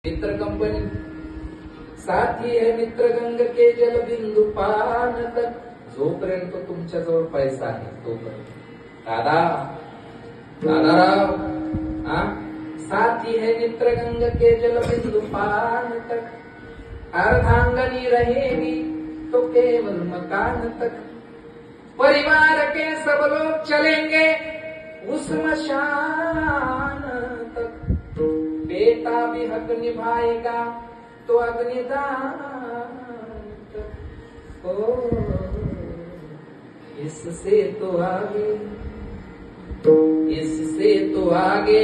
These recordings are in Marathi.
मित्र कंपनी साथी है मित्र गंग के जल बिंदु पान तक. जोपर्यंत तुमच्या जवळ पैसा आहे तोपर्यंत दादाराव साथी है मित्र गंग के जल बिंदु पान तक. अर्धांगनी रहेगी तो केवल मकान तक. परिवार के सब लोग चलेंगे उस मशान तक. बेटा भी हक निभाएगा तो अग्निदान तक. ओ इससे तो आगे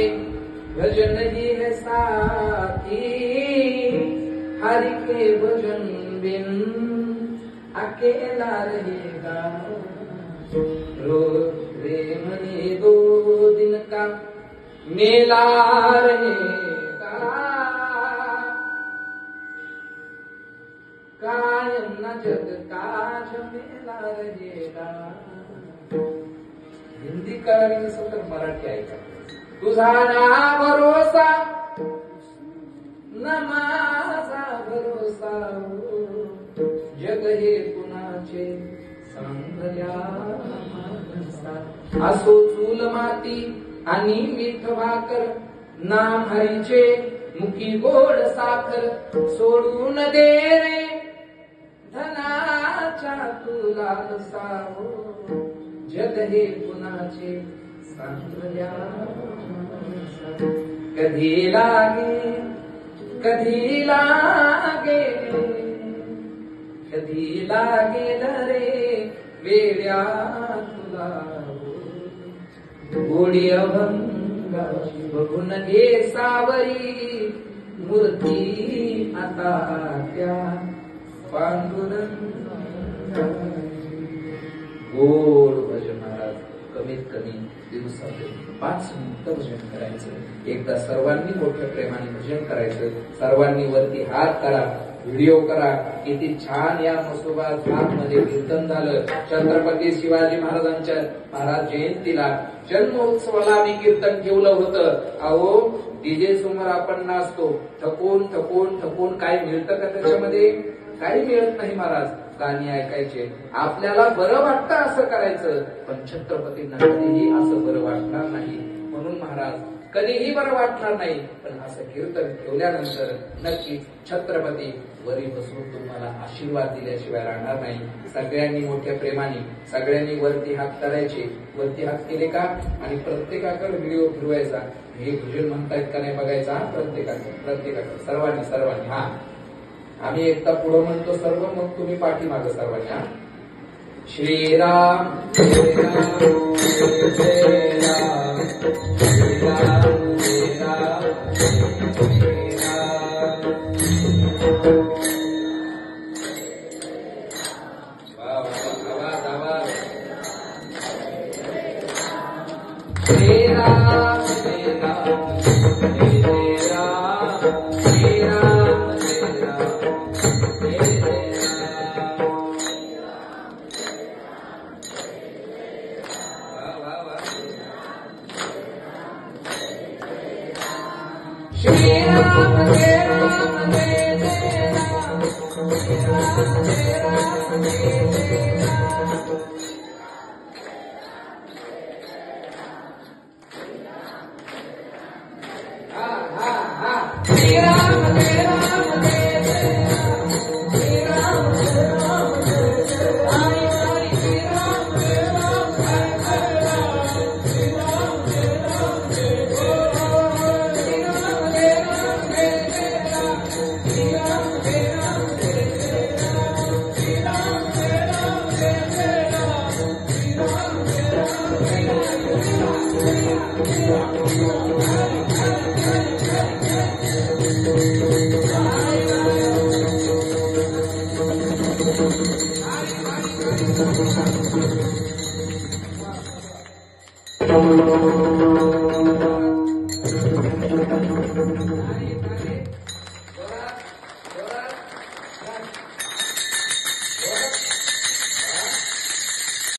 भजन ही है साथी. हरि के भजन बिन अकेला रहेगा. रे मनी 2 दिन का मेला रहेगा. कायम न जग का झमेला रहेगा. हिंदी कळाली नसेल तर मराठी ऐका. तुझा ना भरोसा न माझा भरोसा. जग हे कुणाचे सांगल्या माणसा. असो चूल माती आणि मीठ भाकर. नाम हरीचे मुखी गोड साखर. सोडून दे रे धनाच्या तुला सावो. जग हे कुणाचे सांगल्या माणसा. कधी लागे रे वेड्या तुला. गोडी अभंगाची बघून घे सावरी. मूर्ती आता त्या पांडुरंगाची. गोड भजन महाराज. कमीत कमी दिवसात 5 मिनिटं भजन करायचं. एकदा सर्वांनी मोठ्या प्रेमाने भजन करायचं. सर्वांनी वरती हात करा, व्हिडिओ करा. किती छान या मसोबा मध्ये कीर्तन झालं. छत्रपती शिवाजी महाराजांच्या महाराज जयंतीला जन्मोत्सवाला आम्ही कीर्तन ठेवलं होतं. अहो डीजे समोर आपण नाचतो. थकून काय मिळतं का त्याच्यामध्ये? काही मिळत नाही महाराज. गाणी ऐकायचे, आपल्याला बरं वाटतं असं करायचं. पण छत्रपतींना कधीही असं बरं वाटणार नाही. म्हणून महाराज कधीही बरं वाटणार नाही. पण असं कीर्तन ठेवल्यानंतर नक्कीच छत्रपती वरी बसून तुम्हाला आशीर्वाद दिल्याशिवाय राहणार नाही. सगळ्यांनी मोठ्या प्रेमाने सगळ्यांनी वरती हात करायचे. वरती हात केले का आणि प्रत्येकाकडे व्हिडिओ फिरवायचा. हे भजन म्हणतायत का नाही बघायचा. प्रत्येकाकडे सर्वांनी हा. आम्ही एकदा पुढे म्हणतो सर्व, मग तुम्ही पाठीमागं सर्वांनी हा. श्रीराम श्रीराम जय राम श्रीराम जय राम Thank you.